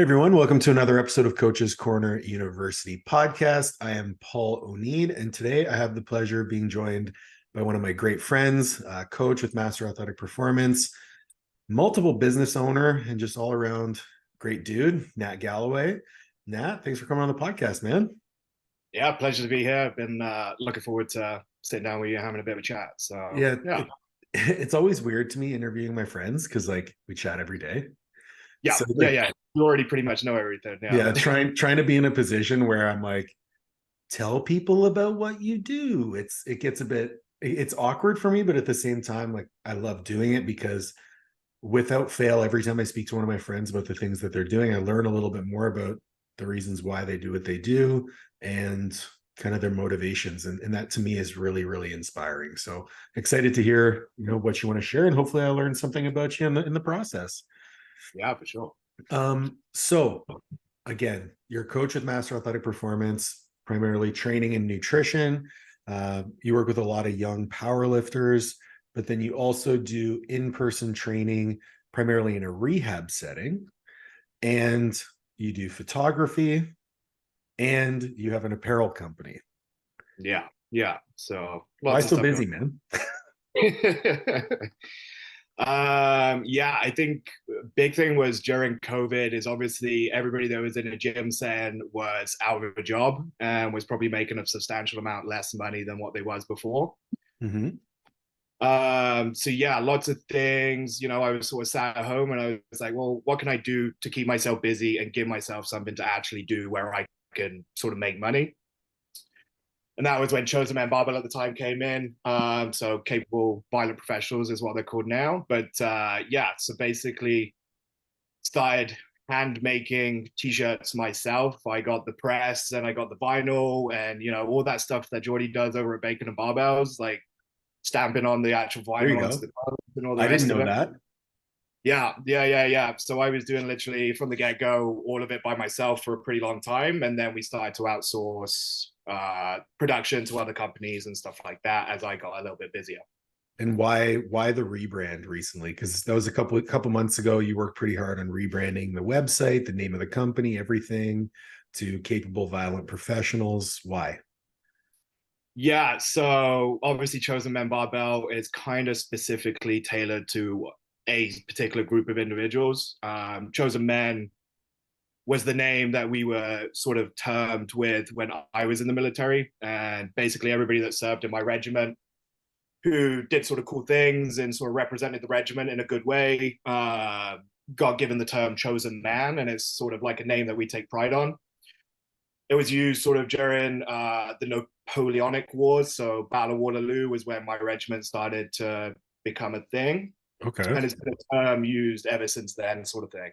Hey everyone, welcome to another episode of Coach's Corner University podcast. I am Paul O'Neill, and today I have the pleasure of being joined by one of my great friends, coach with Master Athletic Performance, multiple business owner, and just all around great dude, Nat Galloway. Nat, thanks for coming on the podcast, man. Yeah, pleasure to be here. I've been looking forward to sitting down with you, having a bit of a chat. So Yeah, yeah, it's always weird to me interviewing my friends because like we chat every day. yeah, So yeah, like, yeah. You already pretty much know everything. Yeah, yeah, trying to be in a position where I'm like, tell people about what you do. It gets a bit it's awkward for me, but at the same time, like I love doing it because without fail, every time I speak to one of my friends about the things that they're doing, I learn a little bit more about the reasons why they do what they do and kind of their motivations. And that to me is really, really inspiring. So excited to hear, what you want to share. And hopefully I learned something about you in the process. yeah, for sure. So again, you're a coach with Master Athletic Performance, primarily training and nutrition. You work with a lot of young power lifters, but then you also do in-person training, primarily in a rehab setting. And you do photography and you have an apparel company. Yeah, yeah. So Why lots of so stuff busy, going. man? Yeah, I think big thing was during COVID is obviously everybody that was in a gym setting was out of a job and was probably making a substantial amount less money than what they was before. Mm-hmm. So yeah, lots of things. I was sort of sat at home and I was like, well, what can I do to keep myself busy and give myself something to actually do where I can sort of make money? And that was when Chosen Man Barbell at the time came in. So capable violent professionals is what they're called now. But yeah, so basically started hand making t-shirts myself. I got the press and I got the vinyl and all that stuff that Jordy does over at Bacon and Barbells, like stamping on the actual There you vinyl onto go. the clothes and all the I didn't rest of know it. that. Yeah, yeah, yeah, yeah. So I was doing literally from the get-go all of it by myself for a pretty long time, and then we started to outsource production to other companies and stuff like that as I got a little bit busier. And why the rebrand recently? Because that was a couple months ago. You worked pretty hard on rebranding the website, the name of the company, everything to Capable Violent Professionals. Why? Yeah, so obviously Chosen Men Barbell is kind of specifically tailored to a particular group of individuals. Chosen Men was the name that we were sort of termed with when I was in the military. And basically everybody that served in my regiment who did sort of cool things and sort of represented the regiment in a good way got given the term Chosen Man. And it's sort of like a name that we take pride on. It was used sort of during the Napoleonic Wars. So Battle of Waterloo was when my regiment started to become a thing. Okay. And it's been a term used ever since then, sort of thing.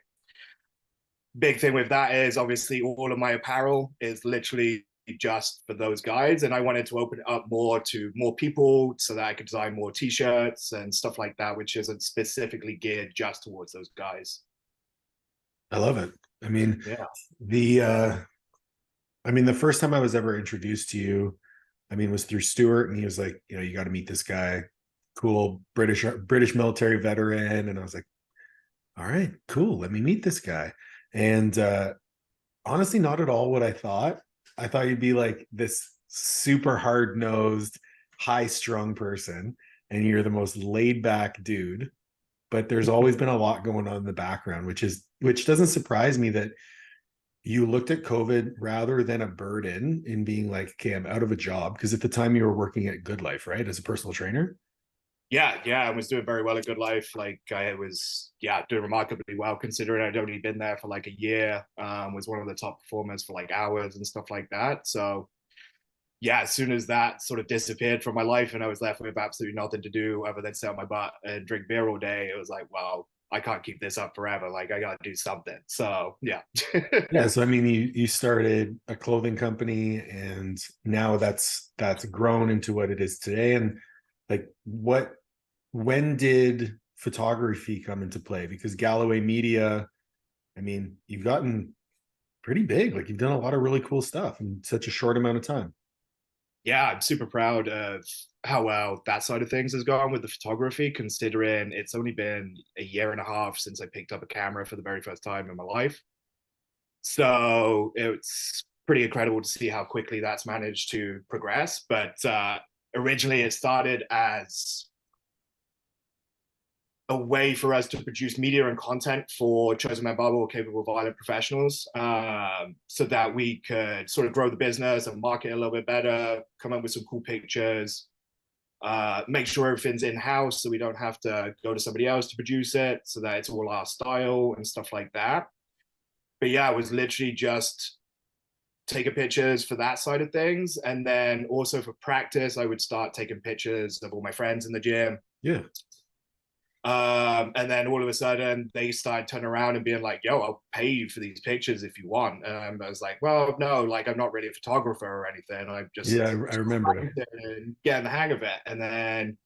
Big thing with that is obviously all of my apparel is literally just for those guys. And I wanted to open it up more to more people so that I could design more t-shirts and stuff like that, which isn't specifically geared just towards those guys. I love it. I mean, Yeah. the the first time I was ever introduced to you, was through Stuart, and he was like, you got to meet this guy, cool British military veteran, and I was like, all right, cool, let me meet this guy. And honestly, not at all what I thought. I thought you'd be like this super hard nosed, high strung person, and you're the most laid back dude. But there's always been a lot going on in the background, which doesn't surprise me that you looked at COVID rather than a burden in being like, okay, I'm out of a job. Because at the time you were working at Good Life, right? As a personal trainer. Yeah, yeah, I was doing very well at Good Life. Like I was, yeah, doing remarkably well considering I'd only been there for like a year. Was one of the top performers for like hours and stuff like that. So yeah, as soon as that sort of disappeared from my life and I was left with absolutely nothing to do other than sit on my butt and drink beer all day, it was like, well, I can't keep this up forever. Like I got to do something. So yeah. Yeah. So you started a clothing company, and now that's grown into what it is today. And like, when did photography come into play? Because Galloway Media, you've gotten pretty big. Like you've done a lot of really cool stuff in such a short amount of time. Yeah, I'm super proud of how well that side of things has gone with the photography, considering it's only been a year and a half since I picked up a camera for the very first time in my life. So it's pretty incredible to see how quickly that's managed to progress. But originally it started as a way for us to produce media and content for chosen men barbell capable violent professionals, so that we could sort of grow the business and market a little bit better, come up with some cool pictures, make sure everything's in-house so we don't have to go to somebody else to produce it, so that it's all our style and stuff like that. But yeah, it was literally just taking pictures for that side of things. And then also for practice, I would start taking pictures of all my friends in the gym. Yeah. And then all of a sudden they started turning around and being like, yo, I'll pay you for these pictures if you want. I was like, well, no, like I'm not really a photographer or anything. I'm just Yeah, I remember. getting the hang of it. And then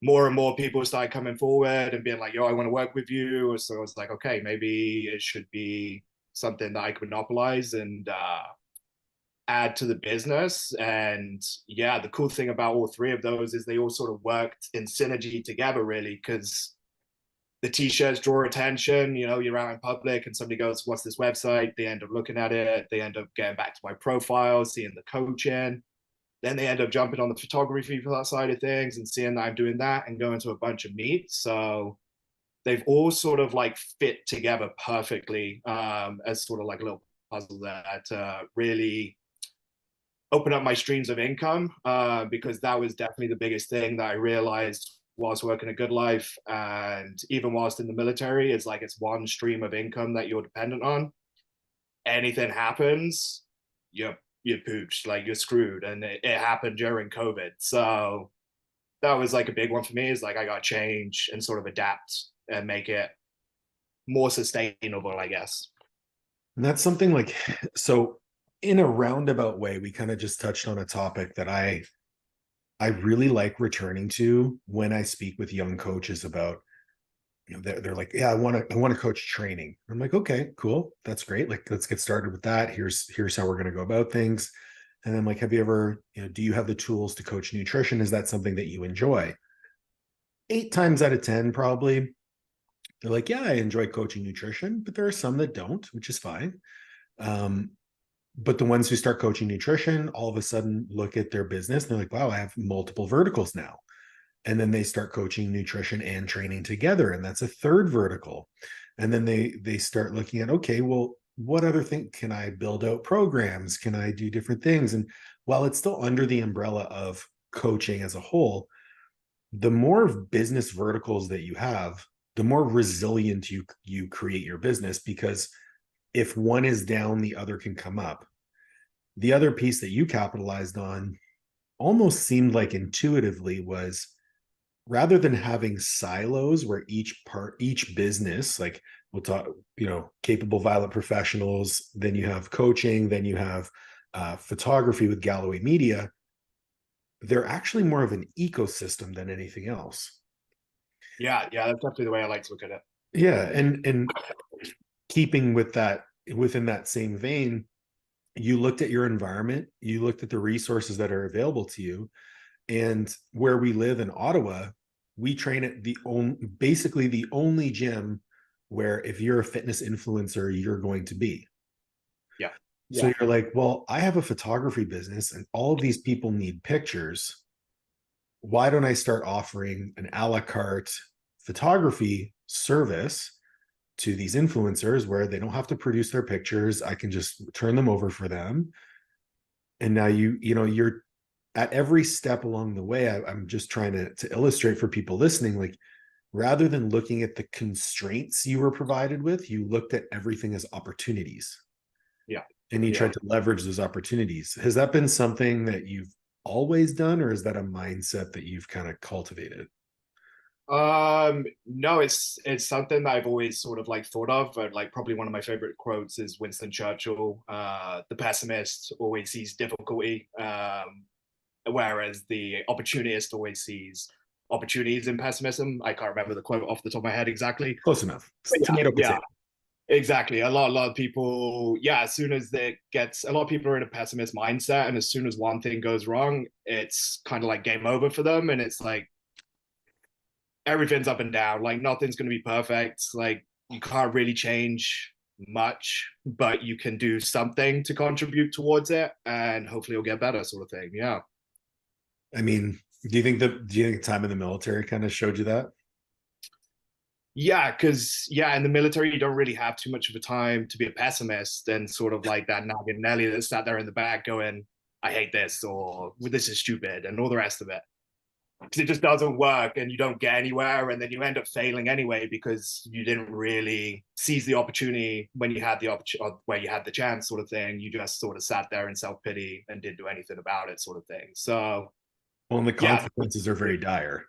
more and more people started coming forward and being like, yo, I want to work with you. So I was like, okay, maybe it should be something that I could monopolize and add to the business. And yeah, the cool thing about all three of those is they all sort of worked in synergy together, really, because the t-shirts draw attention. You know, you're out in public and somebody goes, what's this website? They end up looking at it. They end up getting back to my profile, seeing the coaching. Then they end up jumping on the photography for that side of things and seeing that I'm doing that and going to a bunch of meets. So they've all sort of like fit together perfectly, as sort of like a little puzzle that really open up my streams of income, because that was definitely the biggest thing that I realized whilst working a good life and even whilst in the military. It's like it's one stream of income that you're dependent on. Anything happens, you're pooched, like you're screwed. And it happened during COVID. So that was like a big one for me, is like I got to change and sort of adapt and make it more sustainable, I guess. And that's something like, so in a roundabout way, we kind of just touched on a topic that I really like returning to when I speak with young coaches about, you know, they're like, yeah, I want to coach training. I'm like, okay, cool. That's great. Like, let's get started with that. Here's how we're going to go about things. And then like, have you ever, you know, do you have the tools to coach nutrition? Is that something that you enjoy? 8 times out of 10, probably they're like, yeah, I enjoy coaching nutrition, but there are some that don't, which is fine. Um, but the ones who start coaching nutrition all of a sudden look at their business and they're like, wow, I have multiple verticals now. And then they start coaching nutrition and training together, and that's a third vertical. And then they start looking at, okay, well, what other thing can I build out programs? Can I do different things? And while it's still under the umbrella of coaching as a whole, the more business verticals that you have, the more resilient you create your business, because if one is down, the other can come up. The other piece that you capitalized on almost seemed like intuitively was, rather than having silos where each business, like we'll talk, you know, capable violent professionals, then you have coaching, then you have photography with Galloway Media, they're actually more of an ecosystem than anything else. Yeah, that's definitely the way I like to look at it. Yeah, and keeping with that, within that same vein, you looked at your environment, you looked at the resources that are available to you, and where we live in Ottawa, we train at basically the only gym where if you're a fitness influencer, you're going to be. Yeah. So you're like, well, I have a photography business and all of these people need pictures. Why don't I start offering an a la carte photography service to these influencers where they don't have to produce their pictures? I can just turn them over for them. And now you're at every step along the way. I'm just trying to illustrate for people listening, like, rather than looking at the constraints you were provided with, you looked at everything as opportunities. Yeah. And you tried to leverage those opportunities. Has that been something that you've always done, or is that a mindset that you've kind of cultivated? No, it's something that I've always sort of like thought of. But like probably one of my favorite quotes is Winston Churchill. The pessimist always sees difficulty, whereas the opportunist always sees opportunities in pessimism. I can't remember the quote off the top of my head exactly. Close enough. But Tomato yeah, potato. exactly. A lot of people, yeah, as soon as they gets, a lot of people are in a pessimist mindset, and as soon as one thing goes wrong, it's kind of like game over for them, and it's like everything's up and down. Like nothing's going to be perfect. Like you can't really change much, but you can do something to contribute towards it, and hopefully you'll get better, sort of thing. Yeah. I mean, do you think time in the military kind of showed you that? Yeah, because yeah, in the military you don't really have too much of a time to be a pessimist and sort of like that nagging Nelly that sat there in the back going, "I hate this," or "This is stupid," and all the rest of it. Because it just doesn't work, and you don't get anywhere, and then you end up failing anyway because you didn't really seize the opportunity when you had the opportunity, where you had the chance, sort of thing. You just sort of sat there in self pity and didn't do anything about it, sort of thing. So Well, and the yeah, consequences are very dire.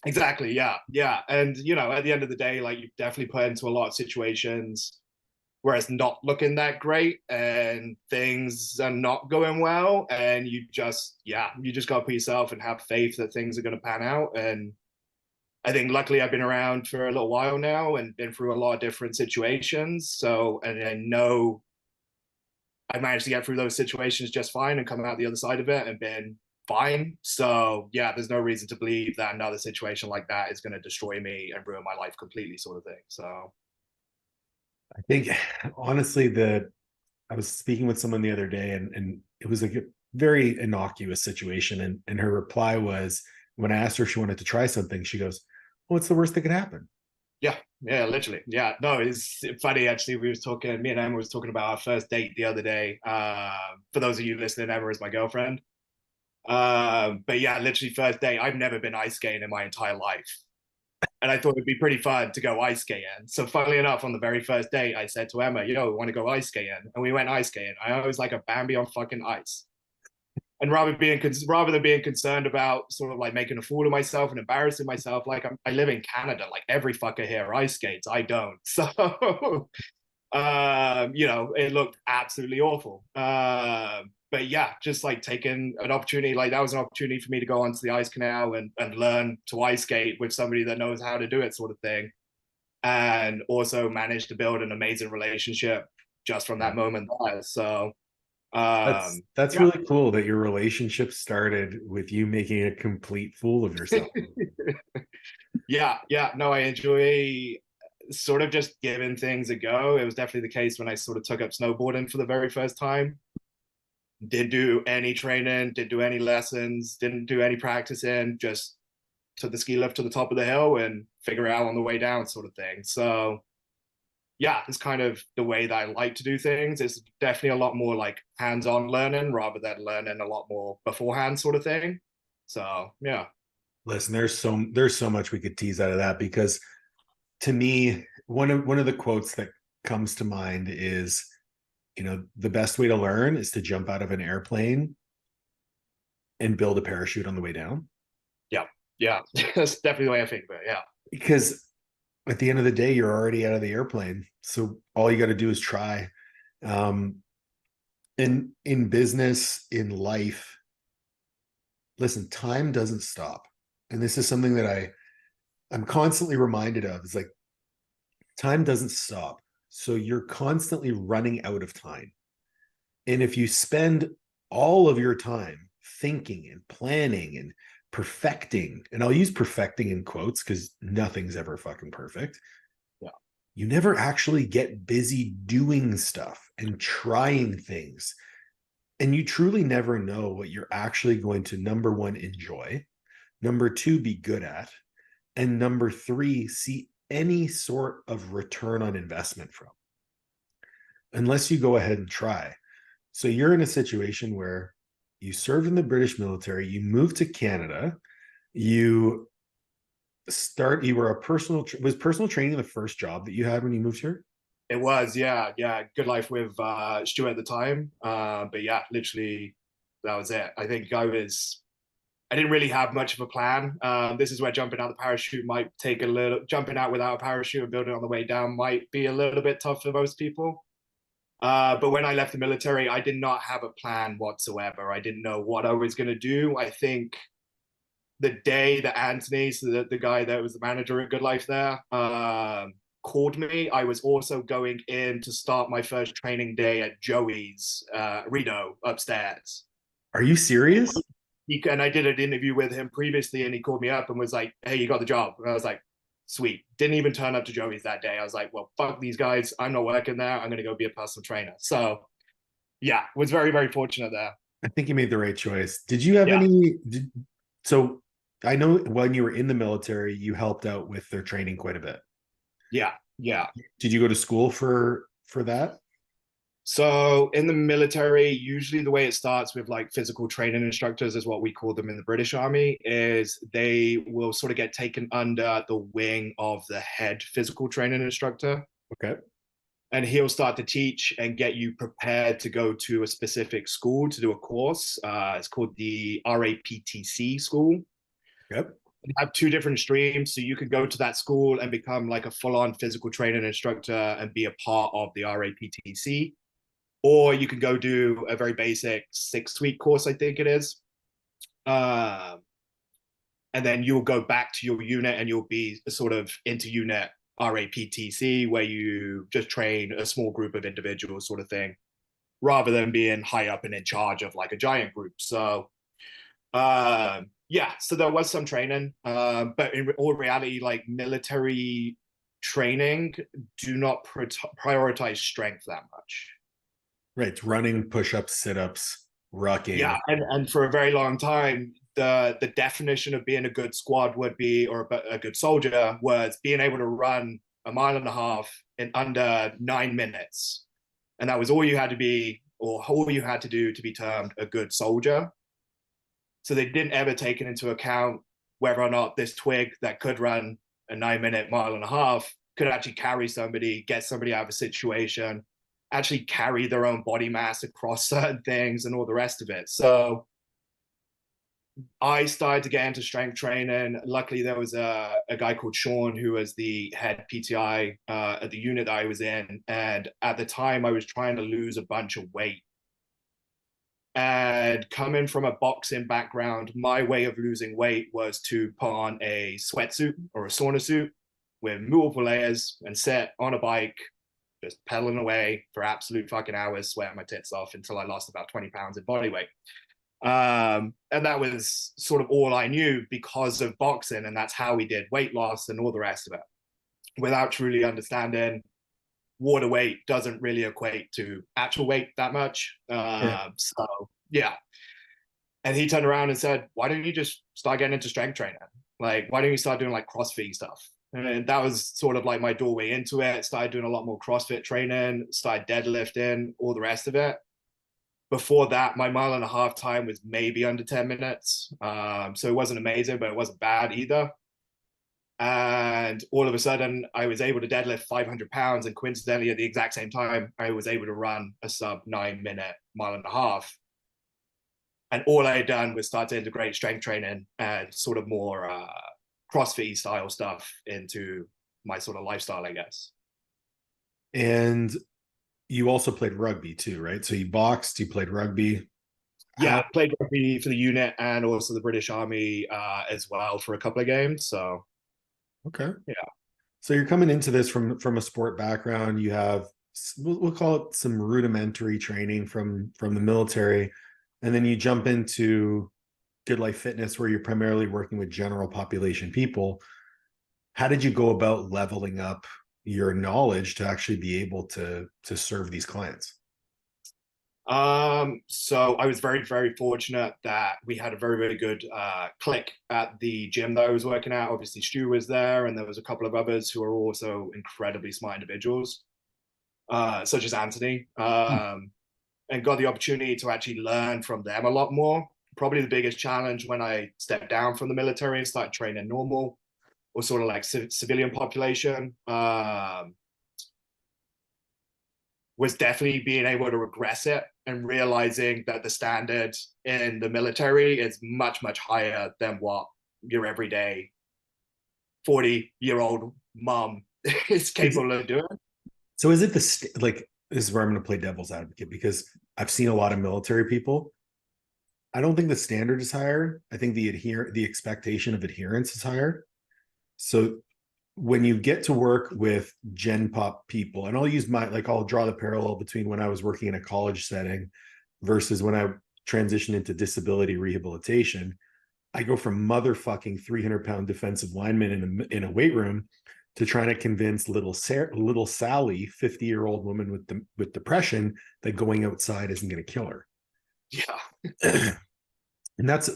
exactly. Yeah. Yeah. And, at the end of the day, like you definitely put into a lot of situations where it's not looking that great and things are not going well. And you just got to put yourself and have faith that things are going to pan out. And I think luckily I've been around for a little while now and been through a lot of different situations. So, and I know I managed to get through those situations just fine and come out the other side of it and been fine. So yeah, there's no reason to believe that another situation like that is going to destroy me and ruin my life completely, sort of thing. So I think honestly, I was speaking with someone the other day, and it was like a very innocuous situation, and her reply was, when I asked her if she wanted to try something, she goes, "Well, what's the worst that could happen?" yeah, yeah, literally, yeah. No, it's funny actually. Me and Emma was talking about our first date the other day. For those of you listening, Emma is my girlfriend. But yeah, literally first date. I've never been ice skating in my entire life. And I thought it'd be pretty fun to go ice skating. So funnily enough, on the very first date, I said to Emma, we want to go ice skating. And we went ice skating. I was like a Bambi on fucking ice. And rather than being concerned about sort of like making a fool of myself and embarrassing myself, like I live in Canada, like every fucker here ice skates. I don't. So it looked absolutely awful. But yeah, just like taking an opportunity, like that was an opportunity for me to go onto the ice canal and learn to ice skate with somebody that knows how to do it, sort of thing. And also managed to build an amazing relationship just from Yeah. that moment there. So That's yeah. really cool that your relationship started with you making a complete fool of yourself. Yeah, yeah. No, I enjoy sort of just giving things a go. It was definitely the case when I sort of took up snowboarding for the very first time. Didn't do any training, didn't do any lessons, didn't do any practicing, just took the ski lift to the top of the hill and figure it out on the way down, sort of thing. So yeah, it's kind of the way that I like to do things. It's definitely a lot more like hands-on learning rather than learning a lot more beforehand, sort of thing. So yeah. Listen, there's so much we could tease out of that, because to me, one of the quotes that comes to mind is, the best way to learn is to jump out of an airplane and build a parachute on the way down. Yeah. Yeah. That's definitely the way I think of it. Yeah. Because at the end of the day, you're already out of the airplane. So all you got to do is try. Um, in business, in life, listen, time doesn't stop. And this is something that I'm constantly reminded of. It's like time doesn't stop. So you're constantly running out of time. And if you spend all of your time thinking and planning and perfecting, and I'll use perfecting in quotes because nothing's ever fucking perfect. Yeah. You never actually get busy doing stuff and trying things. And you truly never know what you're actually going to, number one, enjoy, number two, be good at, and number three, see any sort of return on investment from, unless you go ahead and try. So you're in a situation where you served in the British military, you moved to Canada, you you were was personal training the first job that you had when you moved here? It was, yeah, yeah. Good life with Stuart at the time. But yeah, literally that was it. I didn't really have much of a plan. This is where jumping out the parachute might take jumping out without a parachute and building on the way down might be a little bit tough for most people. But when I left the military, I did not have a plan whatsoever. I didn't know what I was going to do. I think the day that Anthony, so the guy that was the manager at Good Life there, called me, I was also going in to start my first training day at Joey's Reno upstairs. Are you serious? And I did an interview with him previously, and he called me up and was like, "Hey, you got the job?" And I was like, sweet. Didn't even turn up to Joey's that day. I was like, well, fuck these guys. I'm not working there. I'm going to go be a personal trainer. So yeah, was very, very fortunate there. I think you made the right choice. Did you have Yeah. so I know when you were in the military, you helped out with their training quite a bit. Yeah. Yeah. Did you go to school for that? So in the military, usually the way it starts with like physical training instructors is what we call them in the British Army, is they will sort of get taken under the wing of the head physical training instructor. Okay. And he'll start to teach and get you prepared to go to a specific school to do a course. It's called the RAPTC school. Yep. You have two different streams. So you could go to that school and become like a full-on physical training instructor and be a part of the RAPTC. Or you can go do a very basic 6-week course, I think it is. And then you'll go back to your unit and you'll be sort of inter-unit RAPTC, where you just train a small group of individuals sort of thing, rather than being high up and in charge of like a giant group. So yeah, so there was some training, but in all reality, like military training do not prioritize strength that much. Right. It's running, push-ups, sit-ups, rucking. Yeah, and for a very long time, the definition of being a good squad would be, or a good soldier, was being able to run a mile and a half in under 9 minutes, and that was all you had to be, or all you had to do to be termed a good soldier. So they didn't ever take it into account whether or not this twig that could run a 9 minute mile and a half could actually carry somebody, get somebody out of a situation, actually carry their own body mass across certain things and all the rest of it. So I started to get into strength training. Luckily, there was a guy called Sean who was the head PTI at the unit that I was in. And at the time, I was trying to lose a bunch of weight. And coming from a boxing background, my way of losing weight was to put on a sweatsuit or a sauna suit with multiple layers and sit on a bike, just pedaling away for absolute fucking hours, sweating my tits off until I lost about 20 pounds in body weight. And that was sort of all I knew because of boxing, and that's how we did weight loss and all the rest of it, without truly understanding water weight doesn't really equate to actual weight that much. So yeah. And he turned around and said, why don't you just start getting into strength training? Like, why don't you start doing like CrossFit stuff? And that was sort of like my doorway into it. Started doing a lot more CrossFit training, started deadlifting, all the rest of it. Before that, my mile and a half time was maybe under 10 minutes. So it wasn't amazing, but it wasn't bad either. And all of a sudden, I was able to deadlift 500 pounds. And coincidentally, at the exact same time, I was able to run a sub 9 minute mile and a half. And all I had done was start to integrate strength training and sort of more CrossFit style stuff into my sort of lifestyle, I guess. And you also played rugby too, right? So you boxed, you played rugby. Yeah, played rugby for the unit and also the British Army as well for a couple of games. So okay, yeah. So you're coming into this from a sport background. You have, we'll call it, some rudimentary training from the military, and then you jump into Good Life Fitness, where you're primarily working with general population people. How did you go about leveling up your knowledge to actually be able to serve these clients? So I was very, very fortunate that we had a very, very good click at the gym that I was working at. Obviously, Stu was there, and there was a couple of others who are also incredibly smart individuals, such as Anthony, and got the opportunity to actually learn from them a lot more. Probably the biggest challenge when I stepped down from the military and started training normal or sort of like civilian population, was definitely being able to regress it and realizing that the standard in the military is much, much higher than what your everyday 40-year-old mom is capable of doing. So is it like, this is where I'm going to play devil's advocate, because I've seen a lot of military people. I don't think the standard is higher. I think the expectation of adherence is higher. So when you get to work with Gen Pop people, and I'll draw the parallel between when I was working in a college setting versus when I transitioned into disability rehabilitation. I go from motherfucking 300-pound defensive lineman in a weight room to trying to convince little Sally, 50-year-old woman with depression, that going outside isn't going to kill her. Yeah. And that's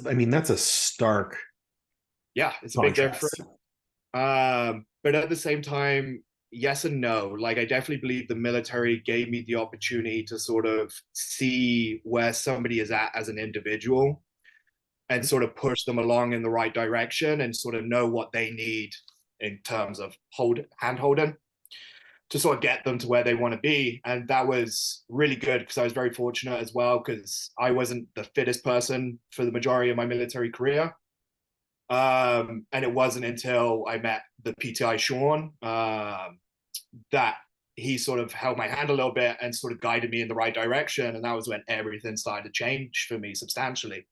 a stark Yeah, it's a big difference. contrast. But at the same time, yes and no. Like, I definitely believe the military gave me the opportunity to sort of see where somebody is at as an individual and sort of push them along in the right direction and sort of know what they need in terms of hand holding to sort of get them to where they want to be. And that was really good because I was very fortunate as well, because I wasn't the fittest person for the majority of my military career. And it wasn't until I met the PTI Sean that he sort of held my hand a little bit and sort of guided me in the right direction. And that was when everything started to change for me substantially.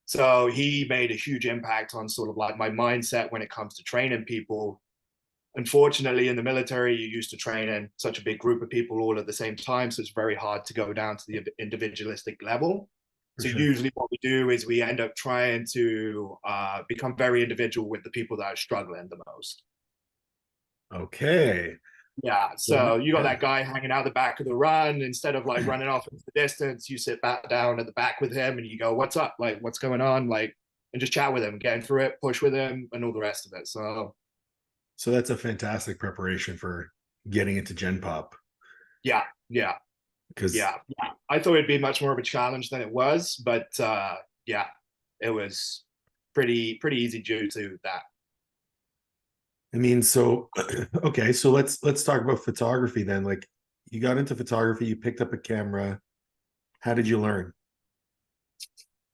So he made a huge impact on sort of like my mindset when it comes to training people. Unfortunately, in the military, you're used to training such a big group of people all at the same time. So it's very hard to go down to the individualistic level. So Sure. usually what we do is we end up trying to become very individual with the people that are struggling the most. Okay. Yeah. So you got that guy hanging out the back of the run. Instead of like running off into the distance, you sit back down at the back with him and you go, "What's up? Like, what's going on?" Like, and just chat with him, getting through it, push with him, and all the rest of it. So that's a fantastic preparation for getting into Gen Pop. Yeah, Because yeah. I thought it'd be much more of a challenge than it was, but yeah, it was pretty easy due to that. I mean, so okay, so let's talk about photography then. Like, you got into photography, you picked up a camera. How did you learn?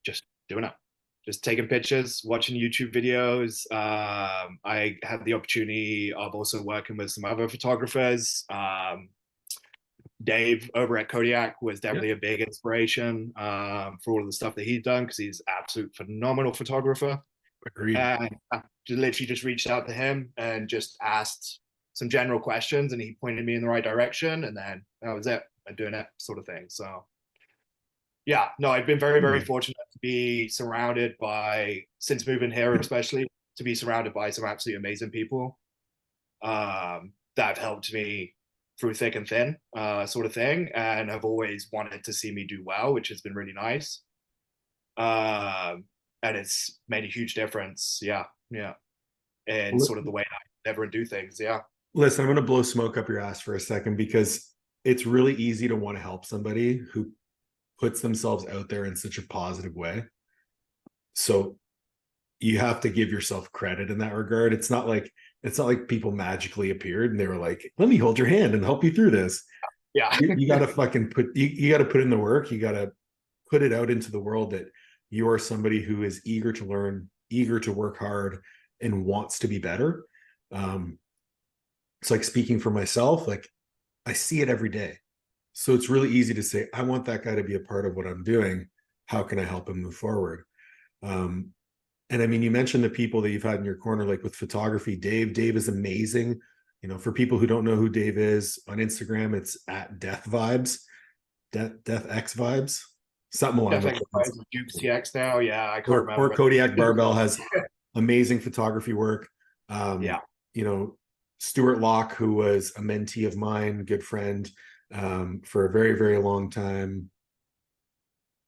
Just doing it, just taking pictures, watching YouTube videos. I had the opportunity of also working with some other photographers. Dave over at Kodiak was definitely a big inspiration for all of the stuff that he's done, because he's an absolute phenomenal photographer. Agreed. And I literally just reached out to him and just asked some general questions, and he pointed me in the right direction, and then that was it. I'm doing it, sort of thing. So yeah, no, I've been very fortunate to be surrounded by, since moving here especially, to be surrounded by some absolutely amazing people that have helped me through thick and thin, sort of thing, and have always wanted to see me do well, which has been really nice. And it's made a huge difference. Yeah, and sort of the way I never do things. Yeah. Listen, I'm going to blow smoke up your ass for a second, because it's really easy to want to help somebody who puts themselves out there in such a positive way. So you have to give yourself credit in that regard. It's not like people magically appeared and they were like, "Let me hold your hand and help you through this." Yeah. You got to fucking you got to put in the work. You got to put it out into the world that you are somebody who is eager to learn, eager to work hard, and wants to be better. It's like, speaking for myself, like, I see it every day. So it's really easy to say, I want that guy to be a part of what I'm doing. How can I help him move forward? And I mean, you mentioned the people that you've had in your corner, like with photography. Dave is amazing. You know, for people who don't know who Dave is, on Instagram, it's at Death Vibes, Death X Vibes, something along those lines. Duke CX now. Yeah, I can't remember. Or Kodiak Barbell has amazing photography work. Yeah. You know, Stuart Locke, who was a mentee of mine, good friend, for a very, very long time,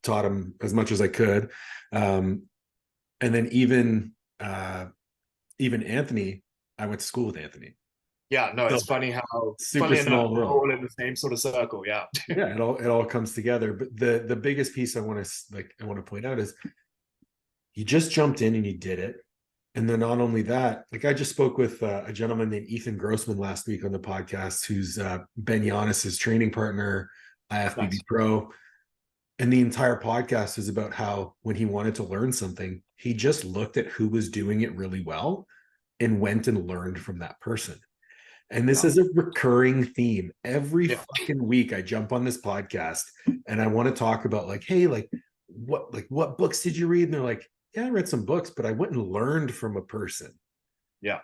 taught him as much as I could. And then even Anthony, I went to school with Anthony. Yeah, no, it's So, funny how super small world. all in the same sort of circle. Yeah. Yeah, it all comes together. But the biggest piece I want to point out is, you just jumped in and you did it. And then not only that, like, I just spoke with a gentleman named Ethan Grossman last week on the podcast, who's Ben Giannis's training partner, IFBB Nice. Pro. And the entire podcast is about how, when he wanted to learn something, he just looked at who was doing it really well and went and learned from that person. And this is a recurring theme. Every fucking week I jump on this podcast and I want to talk about, like, hey, what books did you read? And they're like, yeah, I read some books, but I went and learned from a person. Yeah.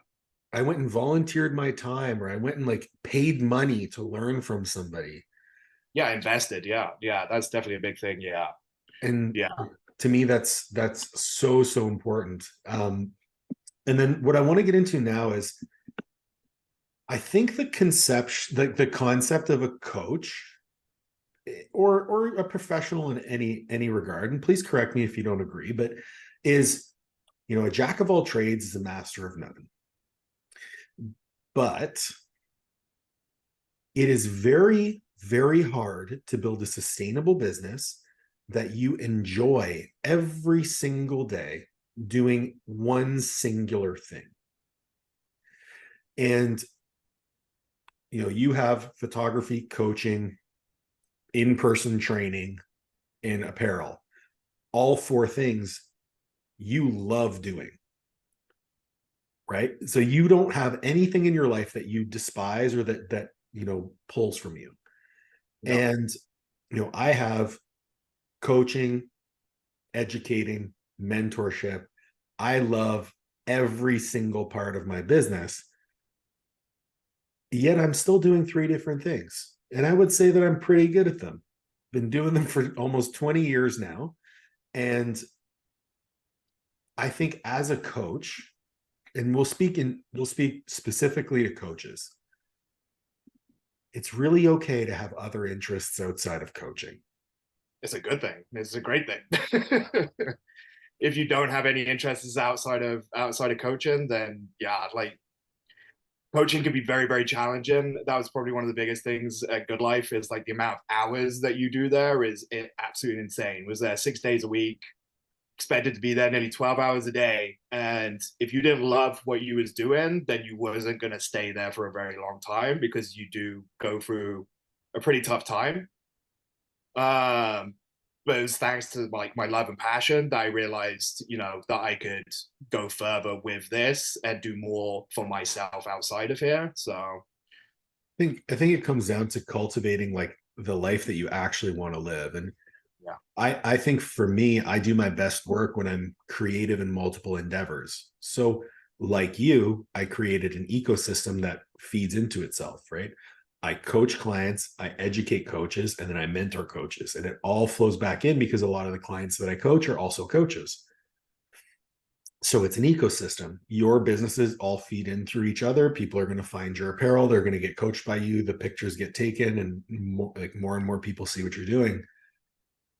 I went and volunteered my time, or I went and like paid money to learn from somebody. Yeah, invested. Yeah, that's definitely a big thing. Yeah. And Yeah. to me, that's so important. And then what I want to get into now is, I think the concept, the concept of a coach or a professional in any regard, and please correct me if you don't agree, but is, a jack of all trades is a master of none. But it is very, very hard to build a sustainable business that you enjoy every single day doing one singular thing. And you have photography, coaching, in-person training, and apparel. All four things you love doing, right? So you don't have anything in your life that you despise or that pulls from you. No. And I have coaching, educating, mentorship. I love every single part of my business. Yet I'm still doing three different things. And I would say that I'm pretty good at them. Been doing them for almost 20 years now. And I think as a coach, and we'll speak specifically to coaches, it's really okay to have other interests outside of coaching. It's a good thing. It's a great thing. If you don't have any interests outside of coaching, then yeah, like coaching can be very, very challenging. That was probably one of the biggest things at Good Life, is like the amount of hours that you do there is absolutely insane. Was there 6 days a week, expected to be there nearly 12 hours a day. And if you didn't love what you was doing, then you wasn't going to stay there for a very long time, because you do go through a pretty tough time. But it was thanks to like my love and passion that I realized, that I could go further with this and do more for myself outside of here. So I think it comes down to cultivating like the life that you actually want to live. And yeah, I think for me, I do my best work when I'm creative in multiple endeavors. So like you, I created an ecosystem that feeds into itself, right? I coach clients, I educate coaches, and then I mentor coaches. And it all flows back in because a lot of the clients that I coach are also coaches. So it's an ecosystem. Your businesses all feed in through each other. People are going to find your apparel. They're going to get coached by you. The pictures get taken, and more and more people see what you're doing.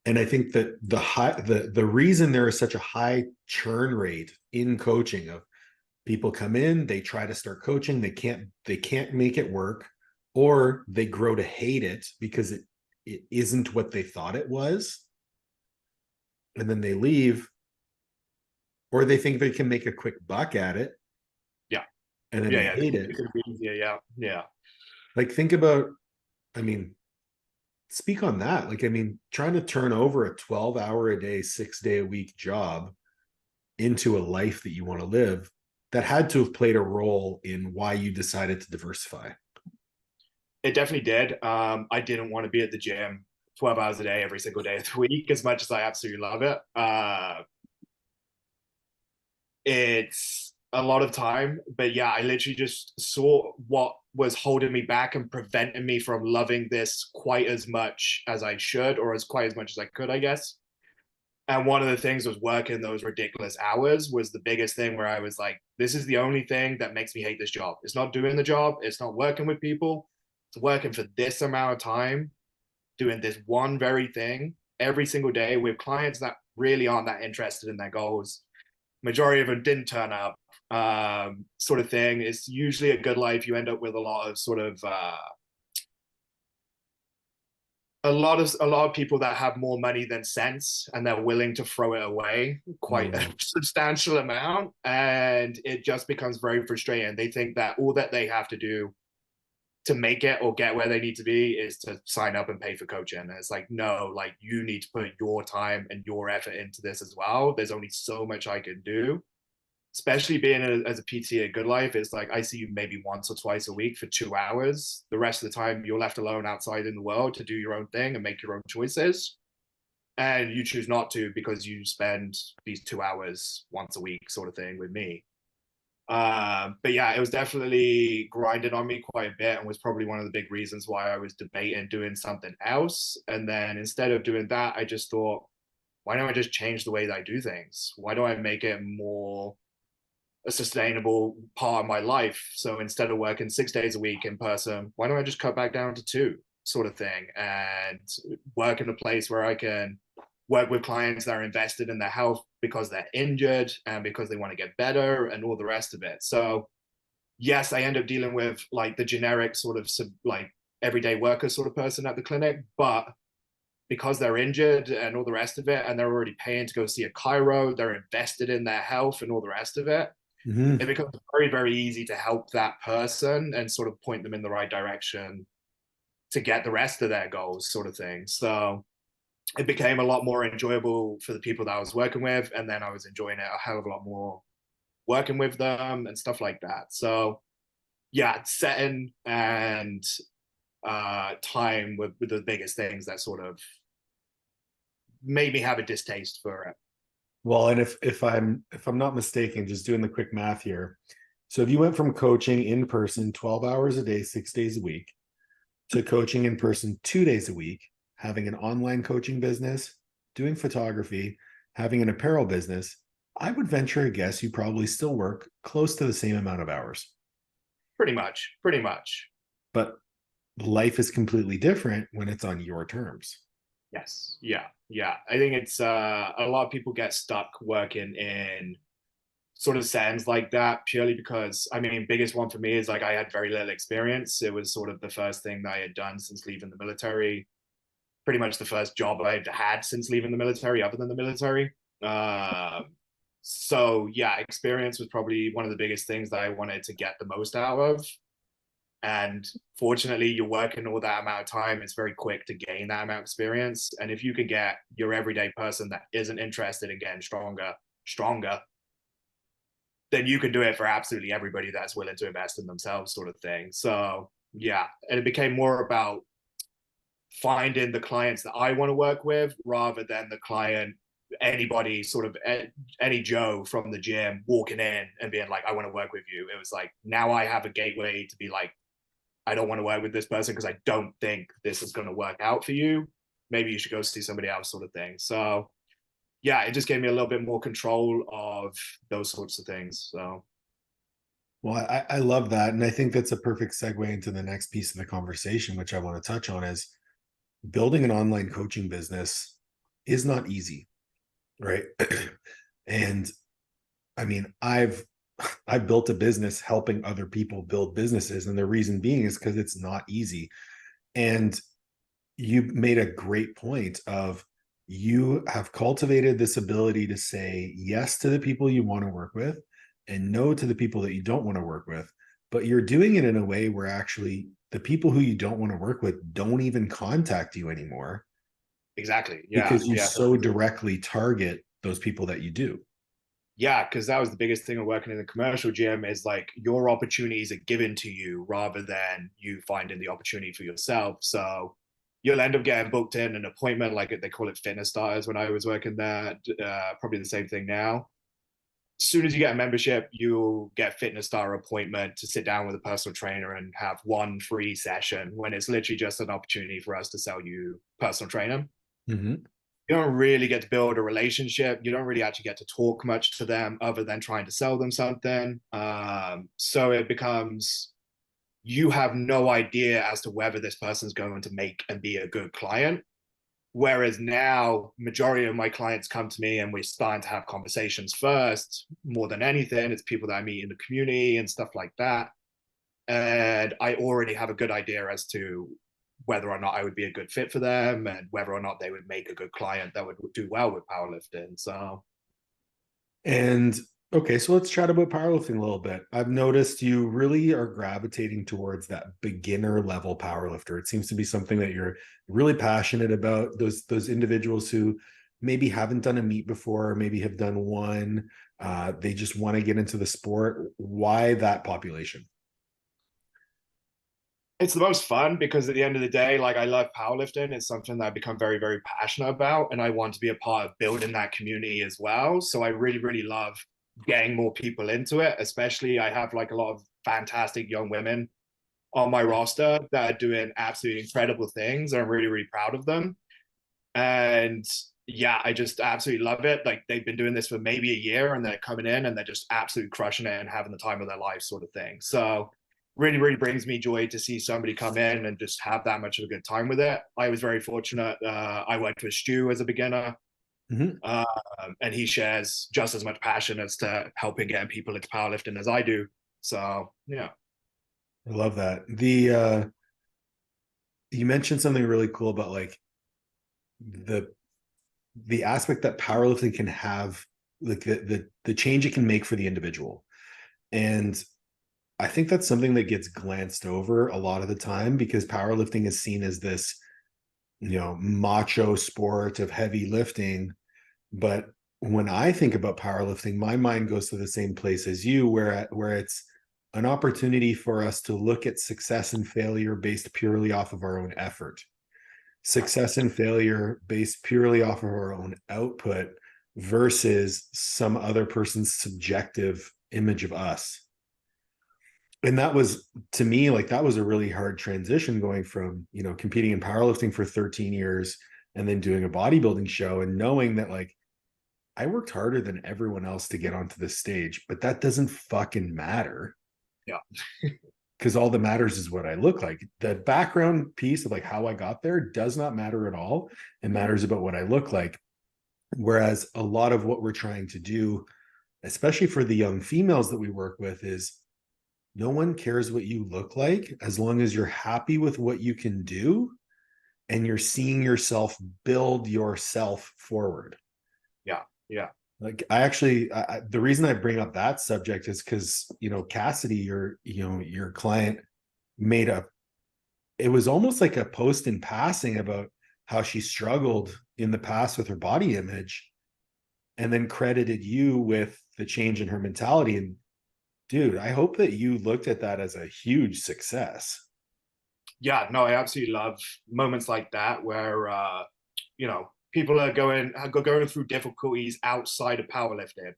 And I think that the reason there is such a high churn rate in coaching, of people come in, they try to start coaching, they can't make it work, or they grow to hate it because it isn't what they thought it was, and then they leave, or they think they can make a quick buck at it, yeah, and then they hate it. Yeah. Like, think about, I mean, speak on that. Like, I mean, trying to turn over a 12-hour a day, 6-day a week job into a life that you want to live, that had to have played a role in why you decided to diversify. It definitely did. I didn't want to be at the gym 12 hours a day every single day of the week, as much as I absolutely love it. It's a lot of time, but yeah, I literally just saw what was holding me back and preventing me from loving this quite as much as I should, or as quite as much as I could, I guess. And one of the things was working those ridiculous hours was the biggest thing, where I was like, this is the only thing that makes me hate this job. It's not doing the job. It's not working with people. It's working for this amount of time, doing this one very thing every single day with clients that really aren't that interested in their goals. Majority of them didn't turn up, sort of thing. It's usually a Good Life. You end up with a lot of sort of a lot of people that have more money than sense, and they're willing to throw it away quite a substantial amount, and it just becomes very frustrating. They think that all that they have to do to make it or get where they need to be is to sign up and pay for coaching. And it's like, no, like, you need to put your time and your effort into this as well. There's only so much I can do, especially being as a PT at Good Life. It's like, I see you maybe once or twice a week for 2 hours. The rest of the time you're left alone outside in the world to do your own thing and make your own choices. And you choose not to, because you spend these 2 hours once a week sort of thing with me. But yeah, it was definitely grinding on me quite a bit, and was probably one of the big reasons why I was debating doing something else. And then instead of doing that, I just thought, why don't I just change the way that I do things? Why don't I make it more a sustainable part of my life? So instead of working 6 days a week in person, why don't I just cut back down to two, sort of thing, and work in a place where I can work with clients that are invested in their health because they're injured and because they want to get better and all the rest of it. So yes, I end up dealing with like the generic sort of like everyday worker sort of person at the clinic, but because they're injured and all the rest of it, and they're already paying to go see a chiro, they're invested in their health and all the rest of it, it Mm-hmm. becomes very, very easy to help that person and sort of point them in the right direction to get the rest of their goals, sort of thing. So it became a lot more enjoyable for the people that I was working with. And then I was enjoying it a hell of a lot more working with them and stuff like that. So yeah, setting and time were the biggest things that sort of made me have a distaste for it. Well, and if I'm not mistaken, just doing the quick math here. So if you went from coaching in person 12 hours a day, 6 days a week, to coaching in person 2 days a week, having an online coaching business, doing photography, having an apparel business, I would venture a guess you probably still work close to the same amount of hours. Pretty much, pretty much. But life is completely different when it's on your terms. Yes, yeah, yeah. I think it's a lot of people get stuck working in sort of settings like that purely because, I mean, biggest one for me is like I had very little experience. It was sort of the first thing that I had done since leaving the military, pretty much the first job I'd had since leaving the military, other than the military. Uh, so yeah, experience was probably one of the biggest things that I wanted to get the most out of. And fortunately, you're working all that amount of time. It's very quick to gain that amount of experience. And if you can get your everyday person that isn't interested in getting stronger, then you can do it for absolutely everybody that's willing to invest in themselves, sort of thing. So yeah, and it became more about finding the clients that I want to work with rather than the client, anybody sort of any Joe from the gym walking in and being like, I want to work with you. It was like, now I have a gateway to be like, I don't want to work with this person because I don't think this is going to work out for you. Maybe you should go see somebody else, sort of thing. So yeah, it just gave me a little bit more control of those sorts of things. So Well, I love that. And I think that's a perfect segue into the next piece of the conversation, which I want to touch on is building an online coaching business is not easy, right? And I mean, I've built a business helping other people build businesses, and the reason being is because it's not easy. And you made a great point of you have cultivated this ability to say yes to the people you want to work with and no to the people that you don't want to work with. But you're doing it in a way where actually the people who you don't want to work with don't even contact you anymore exactly. Yeah. because you Yeah. so directly target those people that you do. Yeah, because that was the biggest thing of working in the commercial gym is like your opportunities are given to you rather than you finding the opportunity for yourself. So you'll end up getting booked in an appointment, like they call it fitness starters when I was working there, probably the same thing now. As soon as you get a membership, you'll get a fitness starter appointment to sit down with a personal trainer and have one free session when it's literally just an opportunity for us to sell you personal training. Mm-hmm. You don't really get to build a relationship. You don't really actually get to talk much to them other than trying to sell them something. So it becomes you have no idea as to whether this person's going to make and be a good client. Whereas now, majority of my clients come to me and we're starting to have conversations first. More than anything, it's people that I meet in the community and stuff like that. And I already have a good idea as to whether or not I would be a good fit for them and whether or not they would make a good client that would do well with powerlifting. So And okay, so let's chat about powerlifting a little bit. I've noticed you really are gravitating towards that beginner level powerlifter. It seems to be something that you're really passionate about. Those individuals who maybe haven't done a meet before, or maybe have done one. They just want to get into the sport. Why that population? it's the most fun because at the end of the day, like I love powerlifting. It's something that I've become very, very passionate about. And I want to be a part of building that community as well. So I really, really love getting more people into it. Especially I have like a lot of fantastic young women on my roster that are doing absolutely incredible things. I'm really, really proud of them. And yeah, I just absolutely love it. Like they've been doing this for maybe a year and they're coming in and they're just absolutely crushing it and having the time of their life sort of thing. So really, really brings me joy to see somebody come in and just have that much of a good time with it. I was very fortunate. I went with Stu as a beginner, Mhm. and he shares just as much passion as to helping getting people into powerlifting as I do. So yeah. I love that. You mentioned something really cool about like the the aspect that powerlifting can have, like the change it can make for the individual. And I think that's something that gets glanced over a lot of the time because powerlifting is seen as this, macho sport of heavy lifting. But when I think about powerlifting, my mind goes to the same place as you, where it's an opportunity for us to look at success and failure based purely off of our own effort, success and failure based purely off of our own output versus some other person's subjective image of us. And that was, to me, like that was a really hard transition, going from competing in powerlifting for 13 years and then doing a bodybuilding show and knowing that like I worked harder than everyone else to get onto this stage, but that doesn't fucking matter Yeah. because all that matters is what I look like. The background piece of like how I got there does not matter at all. It matters about what I look like. Whereas a lot of what we're trying to do, especially for the young females that we work with, is no one cares what you look like as long as you're happy with what you can do and you're seeing yourself build yourself forward. Yeah. Yeah. Like the reason I bring up that subject is because Cassidy, your client, made a it was almost like a post in passing about how she struggled in the past with her body image, and then credited you with the change in her mentality. And dude, I hope that you looked at that as a huge success. Yeah, no, I absolutely love moments like that where people are going through difficulties outside of powerlifting,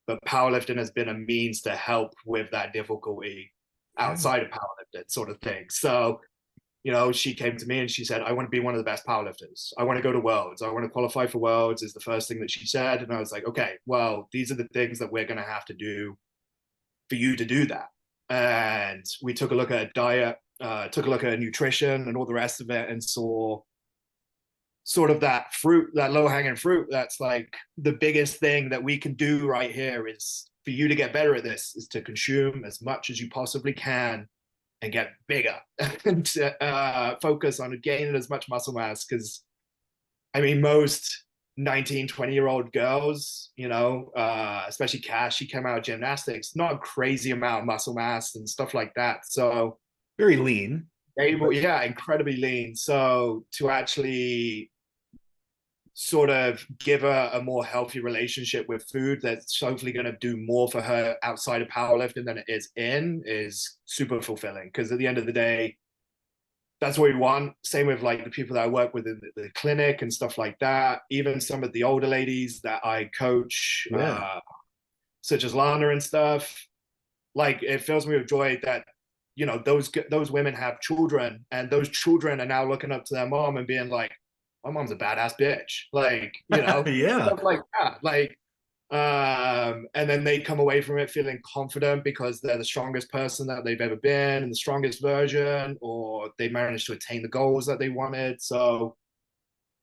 but powerlifting has been a means to help with that difficulty Yeah. outside of powerlifting, sort of thing. So she came to me and she said, I want to be one of the best powerlifters. I want to go to worlds. I want to qualify for worlds, is the first thing that she said. And I was like, okay, well, these are the things that we're going to have to do for you to do that. And we took a look at diet, took a look at nutrition and all the rest of it, and saw sort of that fruit, that low hanging fruit. That's like the biggest thing that we can do right here is for you to get better at this is to consume as much as you possibly can and get bigger and focus on gaining as much muscle mass. Because I mean, most 19, 20-year-old girls, especially Cash, she came out of gymnastics, not a crazy amount of muscle mass and stuff like that. So Very lean. able, But yeah, incredibly lean. So to actually sort of give her a more healthy relationship with food that's hopefully going to do more for her outside of powerlifting than it is in is super fulfilling. Because at the end of the day, that's what we want. Same with like the people that I work with in the clinic and stuff like that. Even some of the older ladies that I coach, yeah. such as Lana and stuff. Like it fills me with joy that those women have children, and those children are now looking up to their mom and being like, "My mom's a badass bitch," like Yeah. stuff like that. Like and then they come away from it feeling confident because they're the strongest person that they've ever been and the strongest version, or they managed to attain the goals that they wanted. So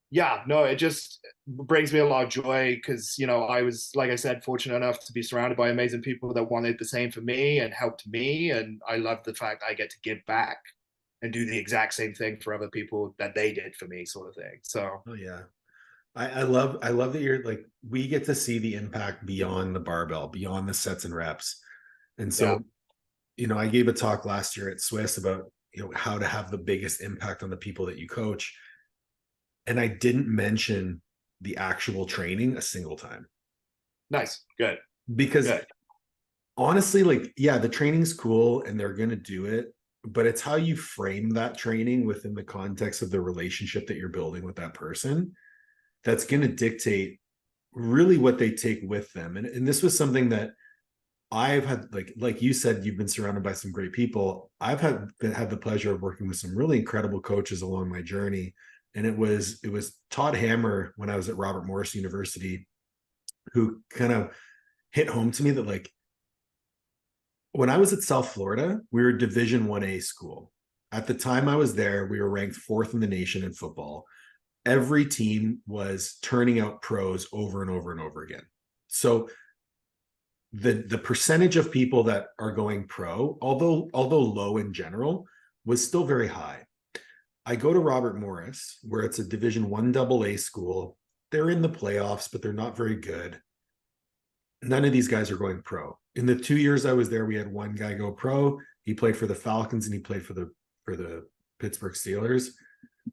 yeah, no, it just brings me a lot of joy because I was, like I said, fortunate enough to be surrounded by amazing people that wanted the same for me and helped me, and I love the fact I get to give back and do the exact same thing for other people that they did for me, sort of thing. So Oh yeah. I love that you're like, we get to see the impact beyond the barbell, beyond the sets and reps. And yeah, so, I gave a talk last year at Swiss about, how to have the biggest impact on the people that you coach. And I didn't mention the actual training a single time nice, good, because good. honestly, like, yeah, the training's cool and they're going to do it, but it's how you frame that training within the context of the relationship that you're building with that person that's going to dictate really what they take with them. And this was something that I've had, like you said, you've been surrounded by some great people. I've had the pleasure of working with some really incredible coaches along my journey. And it was Todd Hammer when I was at Robert Morris University, who kind of hit home to me that, like, when I was at South Florida, we were Division 1A school. At the time I was there, we were ranked fourth in the nation in football. Every team was turning out pros over and over and over again. So the percentage of people that are going pro, although low in general, was still very high. I go to Robert Morris, where it's a Division 1AA school. They're in the playoffs, but they're not very good. None of these guys are going pro. In the 2 years I was there, we had one guy go pro. He played for the Falcons and he played for the Pittsburgh Steelers.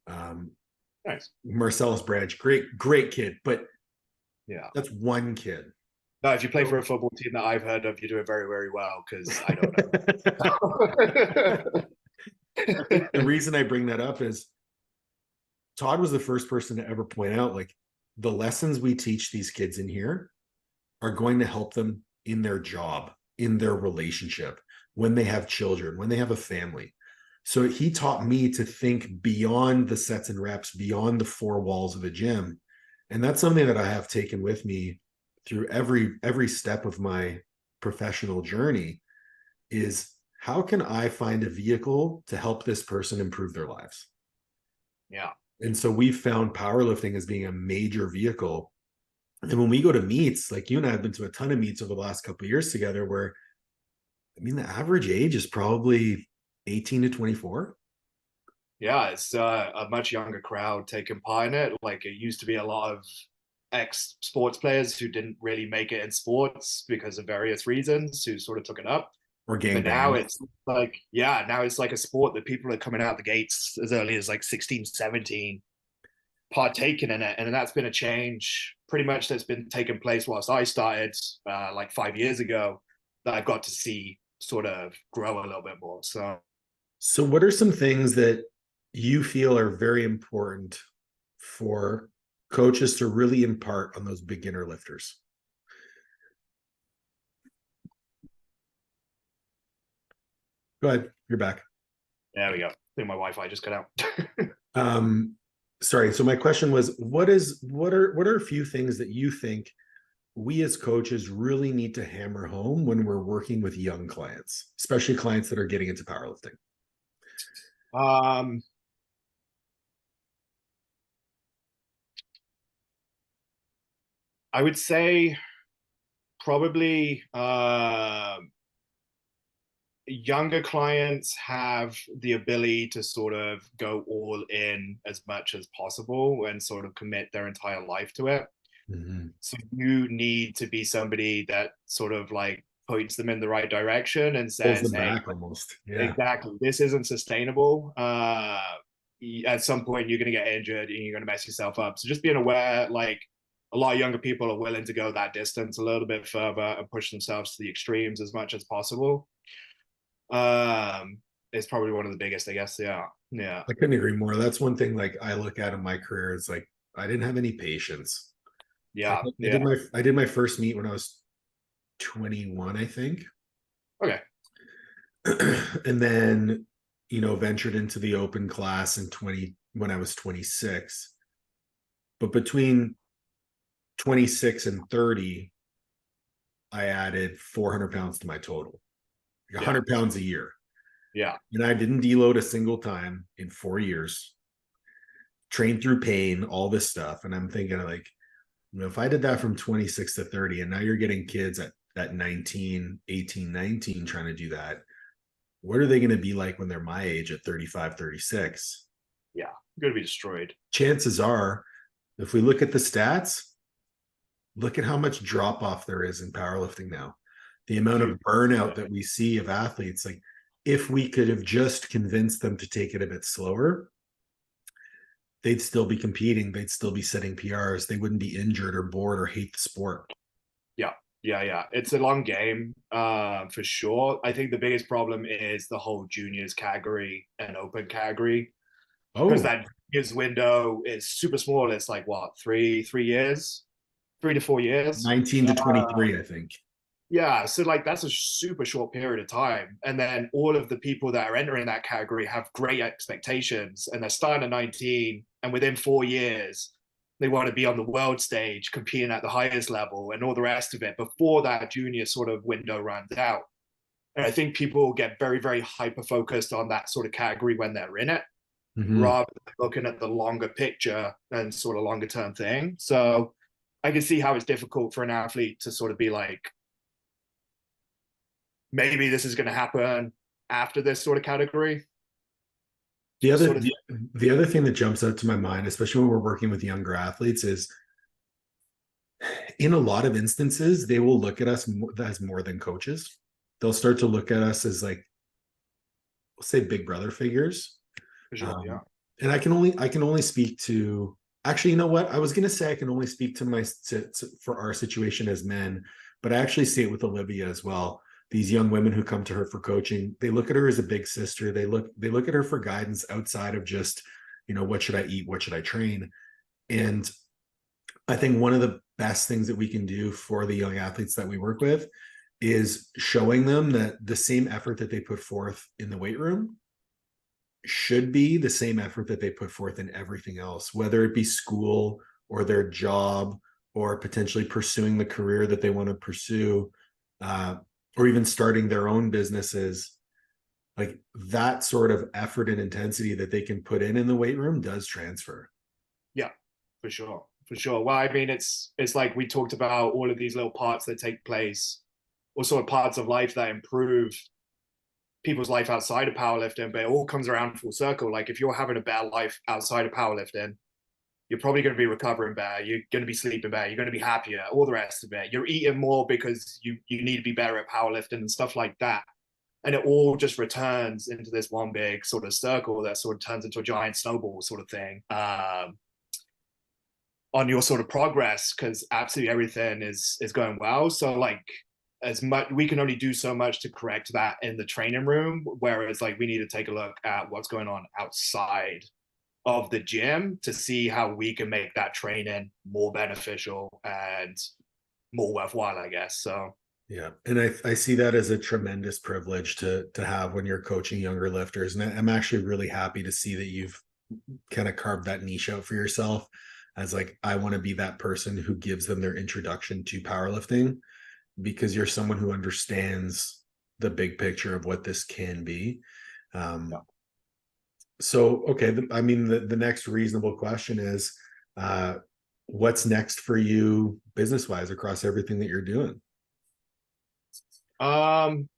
Nice. Marcellus Branch, great kid, but Yeah. that's one kid. No, if you play for a football team that I've heard of, you're doing very, very well, because I don't know. The reason I bring that up is Todd was the first person to ever point out, like, the lessons we teach these kids in here are going to help them in their job, in their relationship, when they have children, when they have a family. So he taught me to think beyond the sets and reps, beyond the four walls of the gym. And that's something that I have taken with me through every step of my professional journey, is how can I find a vehicle to help this person improve their lives? Yeah. And so we've found powerlifting as being a major vehicle. And when we go to meets, like you and I have been to a ton of meets over the last couple of years together, where, I mean, the average age is probably 18 to 24. Yeah, it's a much younger crowd taking part in it. Like, it used to be a lot of ex-sports players who didn't really make it in sports because of various reasons, who sort of took it up. Or But now gangbang. it's like, yeah, now it's like a sport that people are coming out the gates as early as like 16, 17, partaking in it. And that's been a change pretty much that's been taking place whilst I started like 5 years ago, that I've got to see sort of grow a little bit more. So what are some things that you feel are very important for coaches to really impart on those beginner lifters? Go ahead, you're back. There we go. I think my Wi-Fi just cut out. Sorry. So my question was, what are a few things that you think we as coaches really need to hammer home when we're working with young clients, especially clients that are getting into powerlifting? I would say probably younger clients have the ability to sort of go all in as much as possible and sort of commit their entire life to it. Mm-hmm. So you need to be somebody that sort of like points them in the right direction and Pulls says, them hey, back almost. Yeah. exactly, this isn't sustainable. At some point you're going to get injured and you're going to mess yourself up. So just being aware, like, a lot of younger people are willing to go that distance a little bit further and push themselves to the extremes as much as possible. It's probably one of the biggest, I guess. Yeah. Yeah. I couldn't agree more. That's one thing, like, I look at in my career. It's like, I didn't have any patience. Yeah. I did my first meet when I was 21, I think. Okay. And then, ventured into the open class when I was 26. But between 26 and 30, I added 400 pounds to my total, like 100 pounds a year. Yeah. And I didn't deload a single time in 4 years, trained through pain, all this stuff. And I'm thinking, like, if I did that from 26 to 30, and now you're getting kids at 19, 18, 19 trying to do that, what are they going to be like when they're my age at 35, 36? Yeah. You're going to be destroyed. Chances are, if we look at the stats, look at how much drop off there is in powerlifting now. The amount of burnout that we see of athletes, like, if we could have just convinced them to take it a bit slower, they'd still be competing. They'd still be setting PRs. They wouldn't be injured or bored or hate the sport. Yeah. Yeah. Yeah. It's a long game, for sure. I think the biggest problem is the whole juniors category and open category, because that juniors window is super small. It's like what, 3 years, 3 to 4 years, 19 to 23, I think. Yeah, so like that's a super short period of time. And then all of the people that are entering that category have great expectations and they're starting at 19 and within 4 years they want to be on the world stage competing at the highest level and all the rest of it before that junior sort of window runs out. And I think people get very, very hyper focused on that sort of category when they're in it, Mm-hmm. rather than looking at the longer picture and sort of longer term thing. So I can see how it's difficult for an athlete to sort of be like, maybe this is going to happen after this sort of category. The other Sort of, the, the other thing that jumps out to my mind, especially when we're working with younger athletes, is in a lot of instances they will look at us as more than coaches. They'll start to look at us as like, we'll say, big brother figures. for sure, yeah. Um, and I can only speak to, actually, you know what? I was going to say I can only speak to for our situation as men, but I actually see it with Olivia as well. These young women who come to her for coaching, they look at her as a big sister. They look at her for guidance outside of just, what should I eat? What should I train? And I think one of the best things that we can do for the young athletes that we work with is showing them that the same effort that they put forth in the weight room should be the same effort that they put forth in everything else, whether it be school or their job or potentially pursuing the career that they want to pursue, uh, or even starting their own businesses. Like that sort of effort and intensity that they can put in the weight room does transfer. Yeah, for sure. For sure. Well, I mean, it's like we talked about all of these little parts that take place, or sort of parts of life that improve people's life outside of powerlifting, but it all comes around full circle. Like if you're having a bad life outside of powerlifting, you're probably going to be recovering better. You're going to be sleeping better. You're going to be happier. All the rest of it. You're eating more because you need to be better at powerlifting and stuff like that. And it all just returns into this one big sort of circle that sort of turns into a giant snowball sort of thing. On your sort of progress, because absolutely everything is going well. So like as much, we can only do so much to correct that in the training room, whereas like we need to take a look at what's going on outside of the gym to see how we can make that training more beneficial and more worthwhile, I guess. So Yeah, and I see that as a tremendous privilege to have when you're coaching younger lifters, and I'm actually really happy to see that you've kind of carved that niche out for yourself as like, I want to be that person who gives them their introduction to powerlifting, because you're someone who understands the big picture of what this can be. yeah. So okay, I mean, the next reasonable question is, uh what's next for you business wise across everything that you're doing? Um,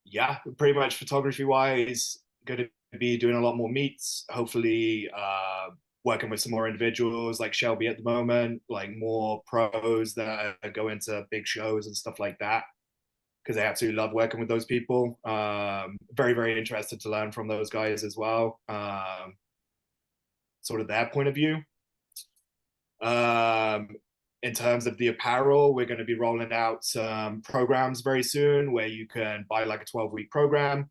yeah, pretty much photography wise, going to be doing a lot more meets. Hopefully, working with some more individuals like Shelby at the moment, like more pros that go into big shows and stuff like that. Because I absolutely love working with those people. Very, very interested to learn from those guys as well. Sort of their point of view. Um, in terms of the apparel, we're going to be rolling out some programs very soon where you can buy like a 12-week program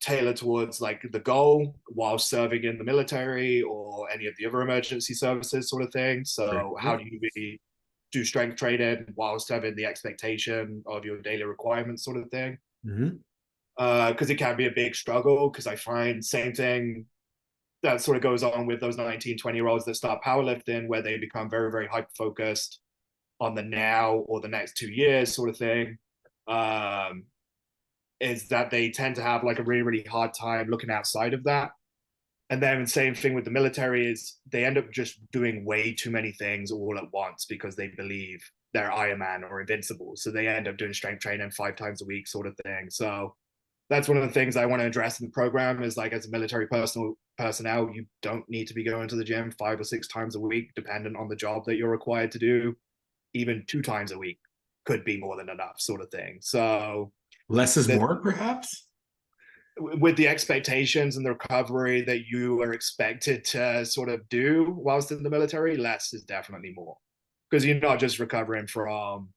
tailored towards like the goal while serving in the military or any of the other emergency services sort of thing. Very So how cool. do you really do strength training whilst having the expectation of your daily requirements sort of thing? Mm-hmm. Because it can be a big struggle, because I find same thing that sort of goes on with those 19, 20-year-olds that start powerlifting, where they become very, very hyper focused on the now or the next 2 years sort of thing. Um, is that they tend to have like a really, really hard time looking outside of that. And then same thing with the military is they end up just doing way too many things all at once because they believe they're Iron Man or invincible. So they end up doing strength training 5 times a week sort of thing. So that's one of the things I want to address in the program is like as a military personnel, you don't need to be going to the gym 5 or 6 times a week, dependent on the job that you're required to do. Even 2 times a week could be more than enough sort of thing. So Less is that more, perhaps. with the expectations and the recovery that you are expected to sort of do whilst in the military, less is definitely more. Because you're not just recovering from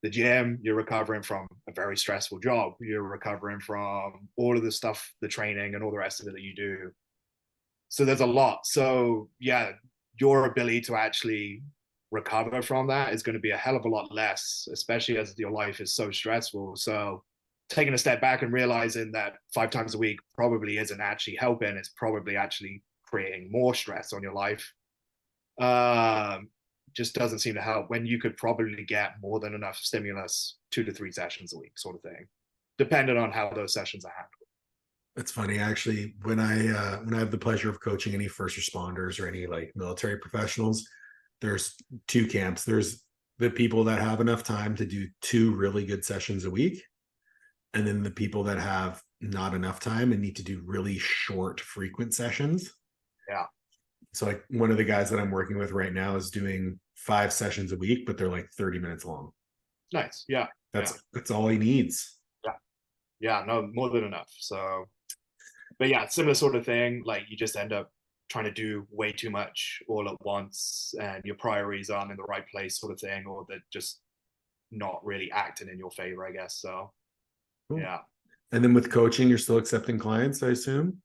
the gym, you're recovering from a very stressful job. You're recovering from all of the stuff, the training and all the rest of it that you do. So there's a lot. So yeah, your ability to actually recover from that is going to be a hell of a lot less, especially as your life is so stressful. So taking a step back and realizing that 5 times a week probably isn't actually helping, it's probably actually creating more stress on your life. Just doesn't seem to help when you could probably get more than enough stimulus 2 to 3 sessions a week, sort of thing, depending on how those sessions are handled. It's funny, actually, when I have the pleasure of coaching any first responders or any like military professionals, there's two camps. There's the people that have enough time to do 2 really good sessions a week, and then the people that have not enough time and need to do really short, frequent sessions. Yeah. So like one of the guys that I'm working with right now is doing 5 sessions a week, but they're like 30 minutes long. Nice. Yeah. That's all he needs. Yeah. Yeah. No, more than enough. So, but yeah, similar sort of thing. Like you just end up trying to do way too much all at once, and your priorities aren't in the right place, sort of thing, or they're just not really acting in your favor, I guess. So, Cool. yeah. And then with coaching, you're still accepting clients, I assume?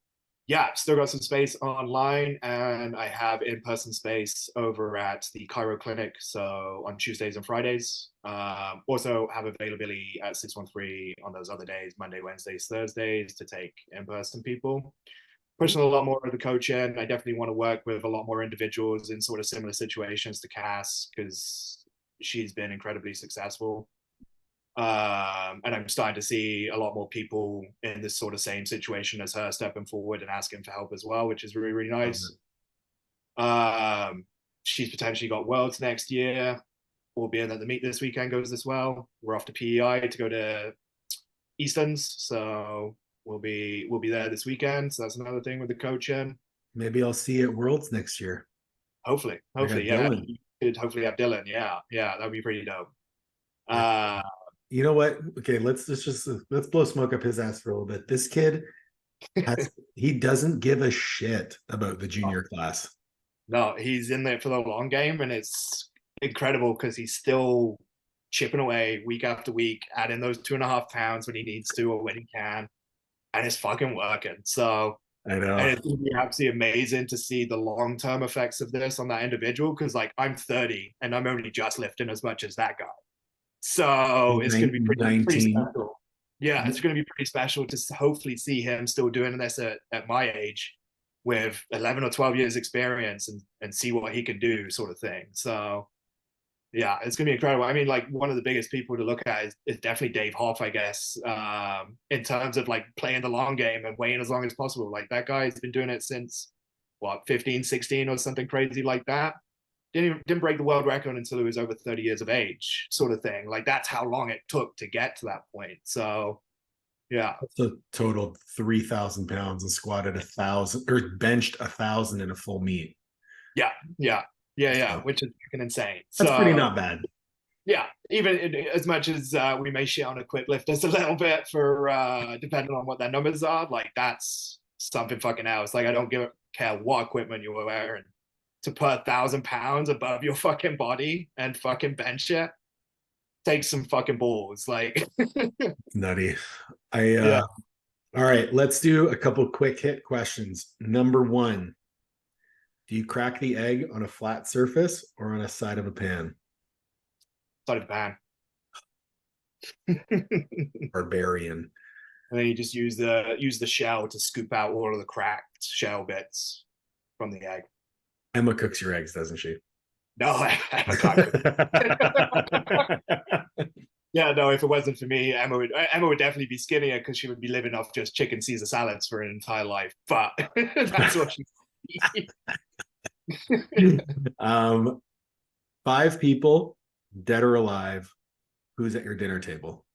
Yeah, still got some space online, and I have in-person space over at the Cairo Clinic. So on Tuesdays and Fridays. Also have availability at 613 on those other days, Monday, Wednesdays, Thursdays, to take in-person people. Pushing a lot more of the coaching. I definitely want to work with a lot more individuals in sort of similar situations to Cass, because she's been incredibly successful. And I'm starting to see a lot more people in this sort of same situation as her stepping forward and asking for help as well, which is really, really nice. She's potentially got Worlds next year, albeit that the meet this weekend goes as well. We're off to PEI to go to Easton's, so we'll be there this weekend. So that's another thing with the coaching. Maybe I'll see you at Worlds next year. Hopefully, yeah. Dylan. You could hopefully have Dylan. Yeah, that'd be pretty dope. You know what? Okay, let's blow smoke up his ass for a little bit. This kid he doesn't give a shit about the junior class. No, he's in there for the long game, and it's incredible because he's still chipping away week after week, adding those 2.5 pounds when he needs to or when he can, and it's fucking working. So, I know. and it's going to be absolutely amazing to see the long-term effects of this on that individual, because like I'm 30 and I'm only just lifting as much as that guy. So it's going to be pretty special. Yeah, it's going to be pretty special to hopefully see him still doing this at my age with 11 or 12 years experience, and see what he can do, sort of thing. So yeah, it's going to be incredible. I mean, like one of the biggest people to look at is definitely Dave Hoff, I guess, in terms of like playing the long game and weighing as long as possible. Like that guy's been doing it since what, 15, 16 or something crazy like that. Didn't break the world record until he was over 30 years of age, sort of thing. Like that's how long it took to get to that point. So yeah. So totaled 3,000 pounds and squatted 1,000 or benched 1,000 in a full meet. Yeah, which is freaking insane. That's pretty not bad. Yeah, even as much as we may shit on equip lifters a little bit for depending on what their numbers are, like that's something fucking else. Like I don't care what equipment you were wearing, to put 1,000 pounds above your fucking body and fucking bench it takes some fucking balls. Like nutty. All right, let's do a couple quick hit questions. Number 1, do you crack the egg on a flat surface or on a side of a pan? Side of the pan. Barbarian. And then you just use the shell to scoop out all of the cracked shell bits from the egg. Emma cooks your eggs, doesn't she? No, I can't. Yeah, no, if it wasn't for me, Emma would definitely be skinnier because she would be living off just chicken Caesar salads for an entire life. But that's what she's 5 people, dead or alive, who's at your dinner table?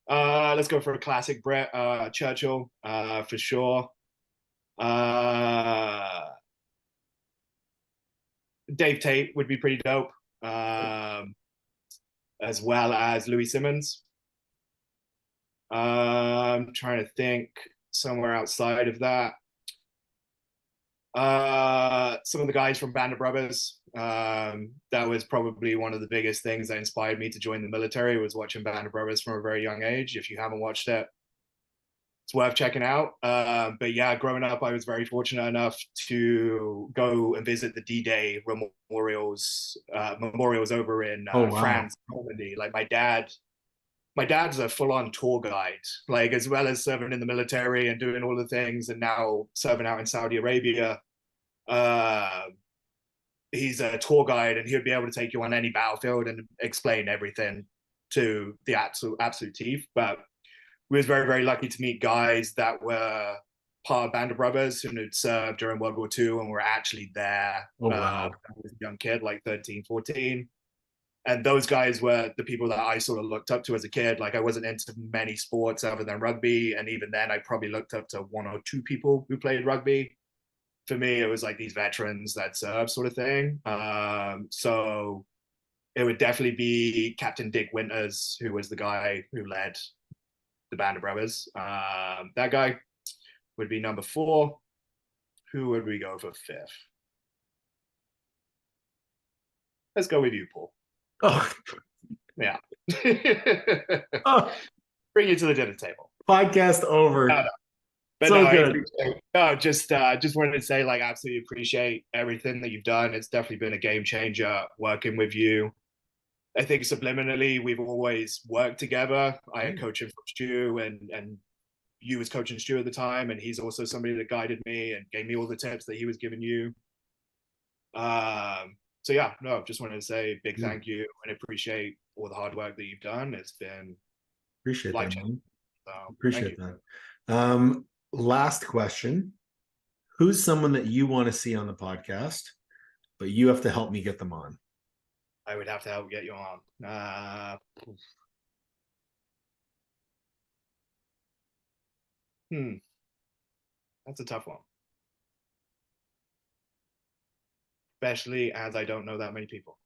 Let's go for a classic Brett, Churchill, for sure. Dave Tate would be pretty dope, as well as Louis Simmons. I'm trying to think somewhere outside of that. Some of the guys from Band of Brothers. That was probably one of the biggest things that inspired me to join the military, was watching Band of Brothers from a very young age. If you haven't watched it, it's worth checking out. But yeah, growing up, I was very fortunate enough to go and visit the D-Day memorials over in Oh wow. France, Normandy. Like my dad's a full-on tour guide, like as well as serving in the military and doing all the things, and now serving out in Saudi Arabia. Uh, he's a tour guide, and he'd be able to take you on any battlefield and explain everything to the absolute teeth. But we was very, very lucky to meet guys that were part of Band of Brothers who had served during World War II and were actually there. Oh wow. I was a young kid, like 13, 14. And those guys were the people that I sort of looked up to as a kid. Like I wasn't into many sports other than rugby. And even then I probably looked up to one or two people who played rugby. For me, it was like these veterans that serve sort of thing. So it would definitely be Captain Dick Winters, who was the guy who led the Band of Brothers. That guy would be number 4. Who would we go for 5th? Let's go with you, Paul. Oh, Yeah. oh, Bring you to the dinner table. podcast over. No. But so no, good. Just wanted to say, like, absolutely appreciate everything that you've done. It's definitely been a game changer working with you. I think subliminally we've always worked together. I had coaching for Stu, and you was coaching Stu at the time, and he's also somebody that guided me and gave me all the tips that he was giving you. So yeah, no, just wanted to say big thank you and appreciate all the hard work that you've done. It's been Appreciate that, man. So, appreciate that. Last question. Who's someone that you want to see on the podcast, but you have to help me get them on? I would have to help get you on. That's a tough one. Especially as I don't know that many people.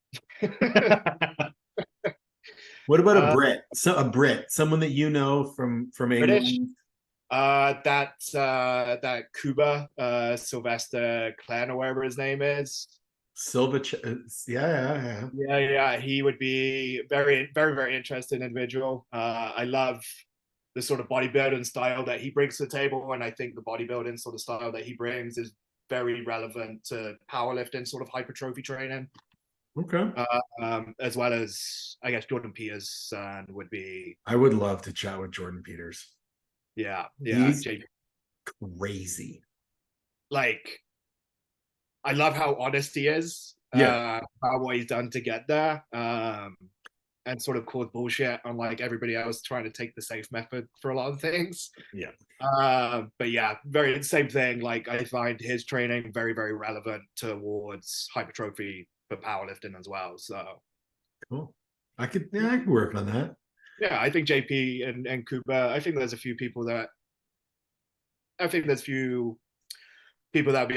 What about a Brit? So a Brit, someone that you know from British? England. That Cuba, Sylvester Clan or whatever his name is. Yeah. He would be very, very, very interesting individual. I love the sort of bodybuilding style that he brings to the table, and I think the bodybuilding sort of style that he brings is very relevant to powerlifting, sort of hypertrophy training. Okay. As well as, I guess, Jordan Peters would be. I would love to chat with Jordan Peters. Yeah. He's crazy. Like, I love how honest he is. About what he's done to get there. And sort of cause bullshit on like everybody else trying to take the safe method for a lot of things. Yeah. But yeah, very same thing. Like I find his training very, very relevant towards hypertrophy for powerlifting as well. So cool. I could work on that. Yeah, I think JP and Cooper, I think there's a few people that would be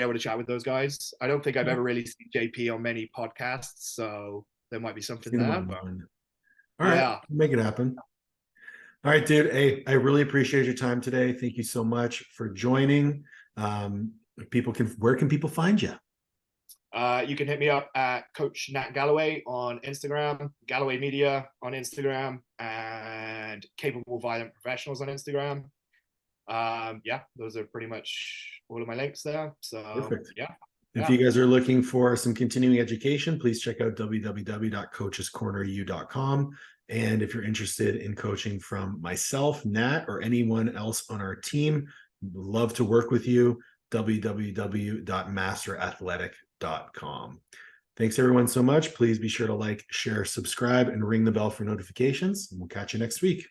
able to chat with those guys. I don't think I've ever really seen JP on many podcasts, so there might be something there. But all right, make it happen. All right, dude. Hey, I really appreciate your time today. Thank you so much for joining. Where can people find you? You can hit me up at Coach Nat Galloway on Instagram, Galloway Media on Instagram, and Capable Violent Professionals on Instagram. Those are pretty much all of my links there. So perfect. Yeah. If you guys are looking for some continuing education, please check out www.coachescorneru.com. And if you're interested in coaching from myself, Nat, or anyone else on our team, we'd love to work with you. www.masterathletic.com. Thanks everyone so much. Please be sure to like, share, subscribe, and ring the bell for notifications. And we'll catch you next week.